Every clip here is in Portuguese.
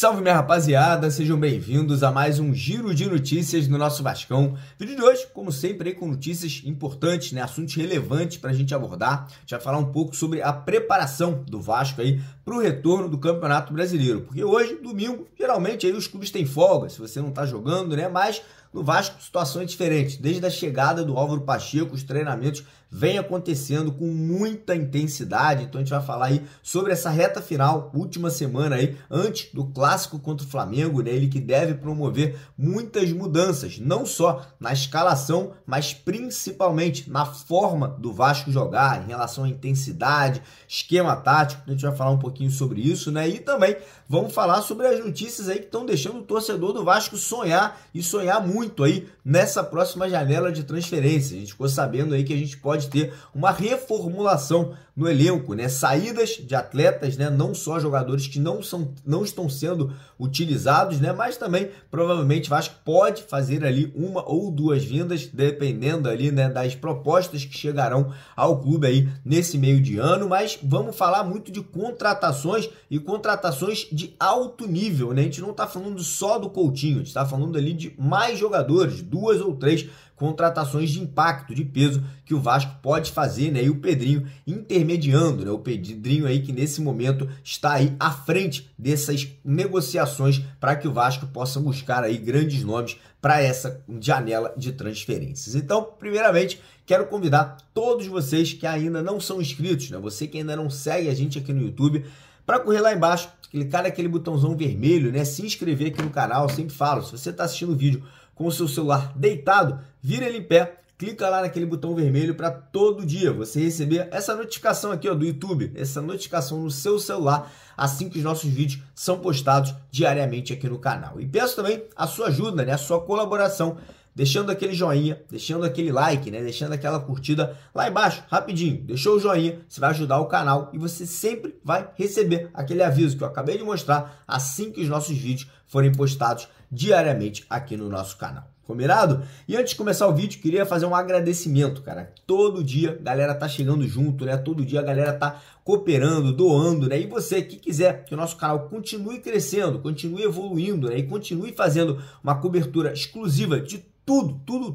Salve minha rapaziada, sejam bem-vindos a mais um giro de notícias no nosso Vascão. Vídeo de hoje, como sempre, aí com notícias importantes, né, assuntos relevantes para a gente abordar. A gente vai falar um pouco sobre a preparação do Vasco aí para o retorno do Campeonato Brasileiro. Porque hoje, domingo, geralmente aí os clubes têm folga, se você não está jogando, né, mas no Vasco, situação é diferente. Desde a chegada do Álvaro Pacheco, os treinamentos vêm acontecendo com muita intensidade. Então a gente vai falar aí sobre essa reta final, última semana aí, antes do clássico contra o Flamengo, né? Ele que deve promover muitas mudanças, não só na escalação, mas principalmente na forma do Vasco jogar, em relação à intensidade, esquema tático. A gente vai falar um pouquinho sobre isso, né? E também vamos falar sobre as notícias aí que estão deixando o torcedor do Vasco sonhar e sonhar muito aí nessa próxima janela de transferência. A gente ficou sabendo aí que a gente pode ter uma reformulação no elenco, né? Saídas de atletas, né? Não só jogadores que não estão sendo utilizados, né? Mas também provavelmente o Vasco pode fazer ali uma ou duas vindas, dependendo ali, né, das propostas que chegarão ao clube aí nesse meio de ano. Mas vamos falar muito de contratações e contratações de alto nível, né? A gente não está falando só do Coutinho, a gente está falando ali de mais jogadores, 2 ou 3 contratações de impacto, de peso que o Vasco pode fazer, né? E o Pedrinho intermediando, né? O Pedrinho aí que nesse momento está aí à frente dessas negociações para que o Vasco possa buscar aí grandes nomes para essa janela de transferências. Então, primeiramente, quero convidar todos vocês que ainda não são inscritos, né? Você que ainda não segue a gente aqui no YouTube, para correr lá embaixo, clicar naquele botãozão vermelho, né? Se inscrever aqui no canal. Eu sempre falo, se você está assistindo o vídeo com o seu celular deitado, vira ele em pé, clica lá naquele botão vermelho para todo dia você receber essa notificação aqui, ó, do YouTube, essa notificação no seu celular assim que os nossos vídeos são postados diariamente aqui no canal. E peço também a sua ajuda, né, a sua colaboração, deixando aquele joinha, deixando aquele like, né, deixando aquela curtida lá embaixo, rapidinho. Deixou o joinha, você vai ajudar o canal e você sempre vai receber aquele aviso que eu acabei de mostrar assim que os nossos vídeos forem postados diariamente aqui no nosso canal. Combinado? E antes de começar o vídeo, queria fazer um agradecimento, cara. Todo dia a galera tá chegando junto, né? Todo dia a galera tá cooperando, doando, né? E você que quiser que o nosso canal continue crescendo, continue evoluindo, né? E continue fazendo uma cobertura exclusiva de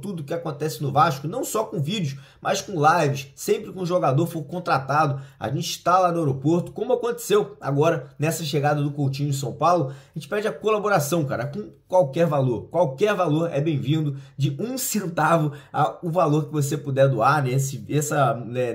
tudo que acontece no Vasco, não só com vídeos, mas com lives, sempre que um jogador for contratado, a gente está lá no aeroporto, como aconteceu agora nessa chegada do Coutinho em São Paulo. A gente pede a colaboração, cara, com qualquer valor é bem-vindo, de 1 centavo o valor que você puder doar, né?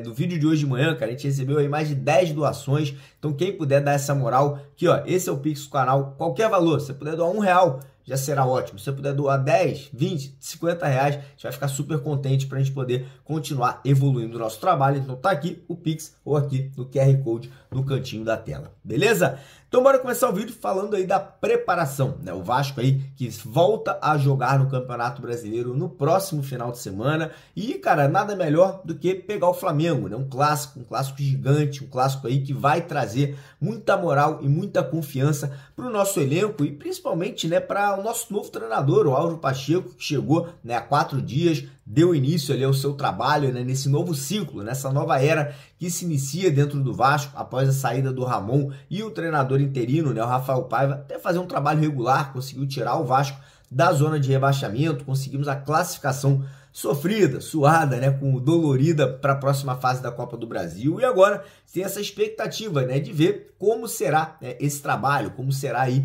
No vídeo de hoje de manhã, cara, a gente recebeu aí mais de 10 doações, então quem puder dar essa moral, aqui ó, esse é o Pix do canal, qualquer valor, se você puder doar R$1, já será ótimo. Se você puder doar 10, 20, 50 reais, a gente vai ficar super contente para a gente poder continuar evoluindo o nosso trabalho. Então tá aqui o Pix ou aqui no QR Code no cantinho da tela, beleza? Então bora começar o vídeo falando aí da preparação, né? O Vasco aí que volta a jogar no Campeonato Brasileiro no próximo final de semana e, cara, nada melhor do que pegar o Flamengo, né? Um clássico gigante, um clássico aí que vai trazer muita moral e muita confiança para o nosso elenco e principalmente, né, para o nosso novo treinador, o Álvaro Pacheco, que chegou, né, há 4 dias, deu início ali ao seu trabalho, né, nesse novo ciclo, nessa nova era que se inicia dentro do Vasco após a saída do Ramon e o treinador interino, né, o Rafael Paiva, até fazer um trabalho regular, conseguiu tirar o Vasco da zona de rebaixamento, conseguimos a classificação sofrida, suada, né, dolorida para a próxima fase da Copa do Brasil. E agora tem essa expectativa, né, de ver como será, né, esse trabalho, como será aí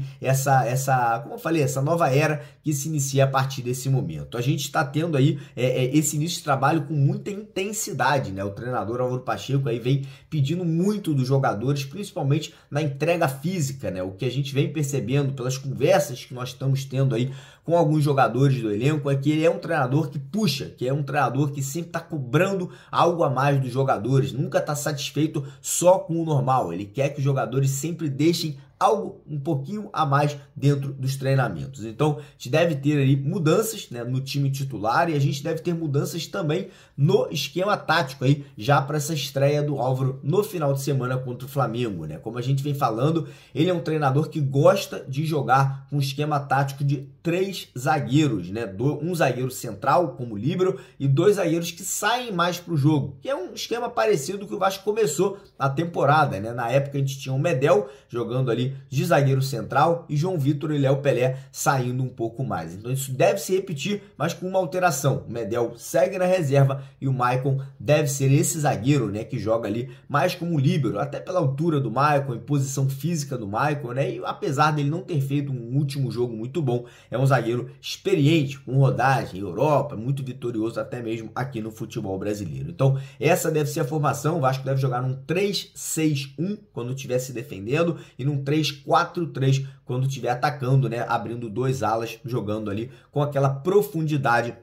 como eu falei, essa nova era que se inicia a partir desse momento. A gente está tendo aí esse início de trabalho com muita intensidade, né? O treinador Álvaro Pacheco aí vem pedindo muito dos jogadores, principalmente na entrega física, né? O que a gente vem percebendo pelas conversas que nós estamos tendo aí com alguns jogadores do elenco é que ele é um treinador que puxa, que é um treinador que sempre está cobrando algo a mais dos jogadores, nunca está satisfeito só com o normal. Ele quer que os jogadores sempre deixem algo um pouquinho a mais dentro dos treinamentos. Então, a gente deve ter ali mudanças, né, no time titular e a gente deve ter mudanças também no esquema tático aí, já para essa estreia do Álvaro no final de semana contra o Flamengo, né? Como a gente vem falando, ele é um treinador que gosta de jogar com um esquema tático de 3 zagueiros, né? Um zagueiro central como líbero e 2 zagueiros que saem mais para o jogo, que é um esquema parecido que o Vasco começou a temporada, né? Na época a gente tinha o Medel jogando ali ali de zagueiro central e João Vitor e Léo Pelé saindo um pouco mais. Então isso deve se repetir, mas com uma alteração. O Medel segue na reserva e o Maicon deve ser esse zagueiro, né, que joga ali mais como líbero, até pela altura do Maicon, em posição física do Maicon, né, e apesar dele não ter feito um último jogo muito bom, é um zagueiro experiente, com rodagem, Europa, muito vitorioso até mesmo aqui no futebol brasileiro. Então essa deve ser a formação. O Vasco deve jogar num 3-6-1 quando estiver se defendendo e num 3-4-3 quando estiver atacando, né, abrindo dois alas, jogando ali com aquela profundidade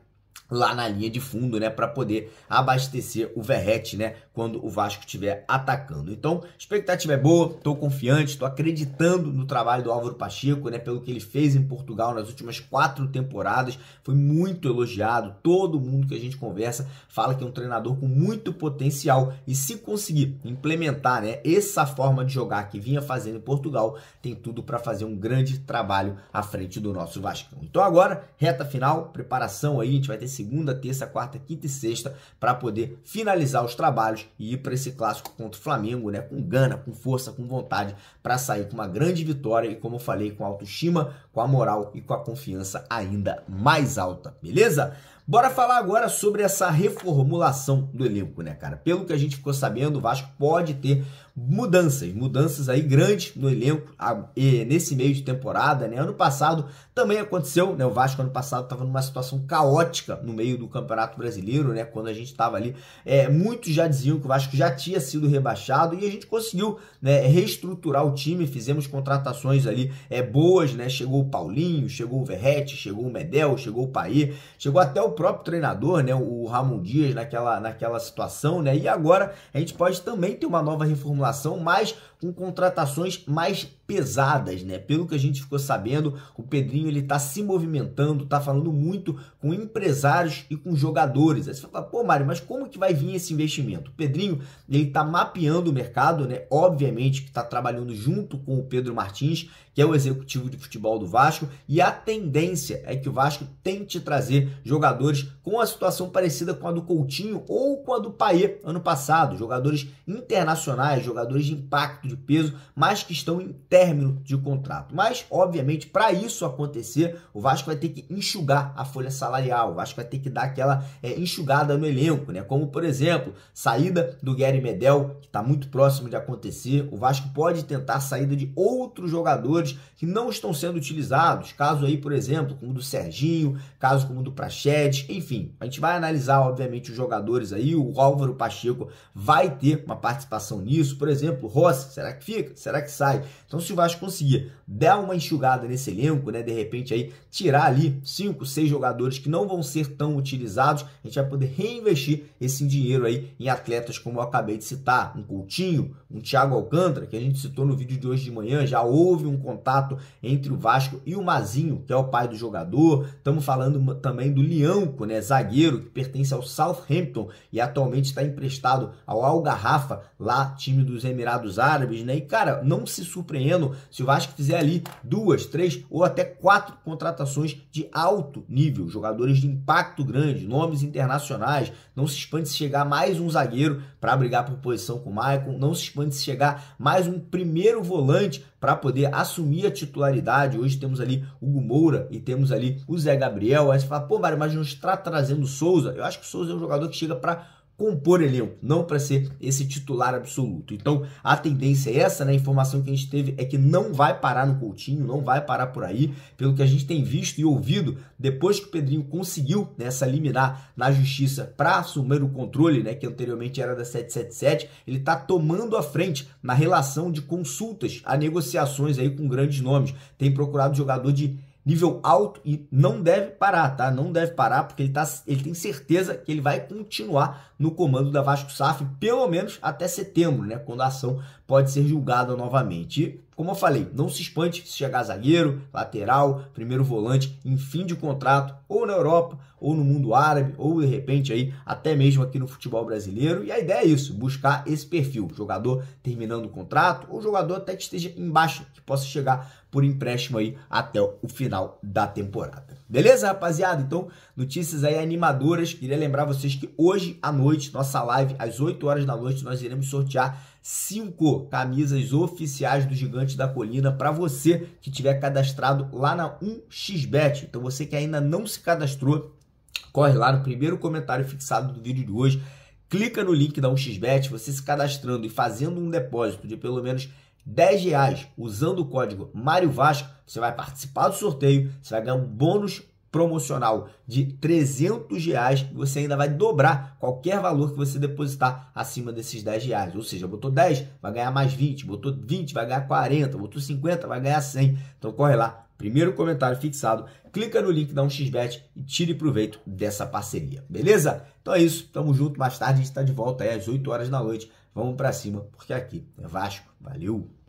lá na linha de fundo, né, para poder abastecer o Verratti, né, quando o Vasco estiver atacando. Então, a expectativa é boa, estou confiante, estou acreditando no trabalho do Álvaro Pacheco, né, pelo que ele fez em Portugal nas últimas 4 temporadas, foi muito elogiado, todo mundo que a gente conversa fala que é um treinador com muito potencial e se conseguir implementar, né, essa forma de jogar que vinha fazendo em Portugal, tem tudo para fazer um grande trabalho à frente do nosso Vascão. Então agora, reta final, preparação aí, a gente vai ter segunda, terça, quarta, quinta e sexta para poder finalizar os trabalhos e ir para esse clássico contra o Flamengo, né, com gana, com força, com vontade para sair com uma grande vitória e, como eu falei, com a autoestima, com a moral e com a confiança ainda mais alta, beleza? Bora falar agora sobre essa reformulação do elenco, né, cara? Pelo que a gente ficou sabendo, o Vasco pode ter mudanças aí grandes no elenco nesse meio de temporada, né? Ano passado também aconteceu, né? O Vasco ano passado estava numa situação caótica no meio do Campeonato Brasileiro, né? Quando a gente estava ali, muitos já diziam que o Vasco já tinha sido rebaixado e a gente conseguiu, né, reestruturar o time, fizemos contratações ali boas, né? Chegou o Paulinho, chegou o Verratti, chegou o Medel, chegou o Payet, chegou até o próprio treinador, né? O Ramon Dias naquela situação, né? E agora a gente pode também ter uma nova reformulação, mas com contratações mais pesadas, né? Pelo que a gente ficou sabendo, o Pedrinho ele tá se movimentando, tá falando muito com empresários e com jogadores. Aí você fala, pô, Mário, mas como que vai vir esse investimento? O Pedrinho, ele tá mapeando o mercado, né? Obviamente que tá trabalhando junto com o Pedro Martins, que é o executivo de futebol do Vasco, e a tendência é que o Vasco tente trazer jogadores com a situação parecida com a do Coutinho ou com a do Payet ano passado, jogadores internacionais, jogadores de impacto, de peso, mas que estão em término de contrato. Mas, obviamente, para isso acontecer, o Vasco vai ter que enxugar a folha salarial, o Vasco vai ter que dar aquela enxugada no elenco, né? Como, por exemplo, saída do Gary Medel, que está muito próximo de acontecer. O Vasco pode tentar a saída de outros jogadores que não estão sendo utilizados, caso aí, por exemplo, como o do Serginho, caso como o do Praxedes, enfim, a gente vai analisar, obviamente, os jogadores aí, o Álvaro Pacheco vai ter uma participação nisso, por exemplo, Rossi, será que fica? Será que sai? Então, se o Vasco conseguir dar uma enxugada nesse elenco, né, de repente aí, tirar ali 5, 6 jogadores que não vão ser tão utilizados, a gente vai poder reinvestir esse dinheiro aí em atletas como eu acabei de citar, um Coutinho, um Thiago Alcântara, que a gente citou no vídeo de hoje de manhã, já houve um contato entre o Vasco e o Mazinho, que é o pai do jogador. Estamos falando também do Lianco, né, zagueiro, que pertence ao Southampton e atualmente está emprestado ao Al Garrafa, lá, time dos Emirados Árabes, né? E, cara, não se surpreendam se o Vasco fizer ali 2, 3 ou até 4 contratações de alto nível, jogadores de impacto grande, nomes internacionais. Não se expande se chegar mais um zagueiro para brigar por posição com o Maicon, não se expande se chegar mais um primeiro volante para poder assumir a titularidade. Hoje temos ali o Hugo Moura e temos ali o Zé Gabriel. Aí você fala, pô, Mário, mas não está trazendo o Souza? Eu acho que o Souza é um jogador que chega para compor elenco, não para ser esse titular absoluto. Então, a tendência é essa, né? A informação que a gente teve é que não vai parar no Coutinho, não vai parar por aí, pelo que a gente tem visto e ouvido, depois que o Pedrinho conseguiu, né, essa liminar na justiça para assumir o controle, né, que anteriormente era da 777, ele está tomando a frente na relação de consultas a negociações aí com grandes nomes. Tem procurado jogador de nível alto e não deve parar, tá? Não deve parar porque ele tem certeza que ele vai continuar no comando da Vasco SAF pelo menos até setembro, né? Quando a ação pode ser julgada novamente. E, como eu falei, não se espante se chegar zagueiro, lateral, primeiro volante, em fim de contrato, ou na Europa, ou no mundo árabe, ou de repente aí até mesmo aqui no futebol brasileiro. E a ideia é isso, buscar esse perfil, jogador terminando o contrato, ou jogador até que esteja embaixo, que possa chegar por empréstimo aí até o final da temporada. Beleza, rapaziada? Então, notícias aí animadoras. Queria lembrar vocês que hoje à noite noite, nossa live, às 8 horas da noite, nós iremos sortear 5 camisas oficiais do Gigante da Colina para você que tiver cadastrado lá na 1xBet. Então você que ainda não se cadastrou, corre lá no primeiro comentário fixado do vídeo de hoje, clica no link da 1xBet, você se cadastrando e fazendo um depósito de pelo menos R$10 usando o código Mário Vasco, você vai participar do sorteio, você vai ganhar um bônus promocional de R$300 e você ainda vai dobrar qualquer valor que você depositar acima desses R$10. Ou seja, botou 10, vai ganhar mais 20, botou 20, vai ganhar 40, botou 50, vai ganhar 100. Então corre lá, primeiro comentário fixado, clica no link da 1xBet e tire proveito dessa parceria, beleza? Então é isso, tamo junto, mais tarde a gente tá de volta aí às 8 horas da noite. Vamos pra cima, porque aqui é Vasco. Valeu!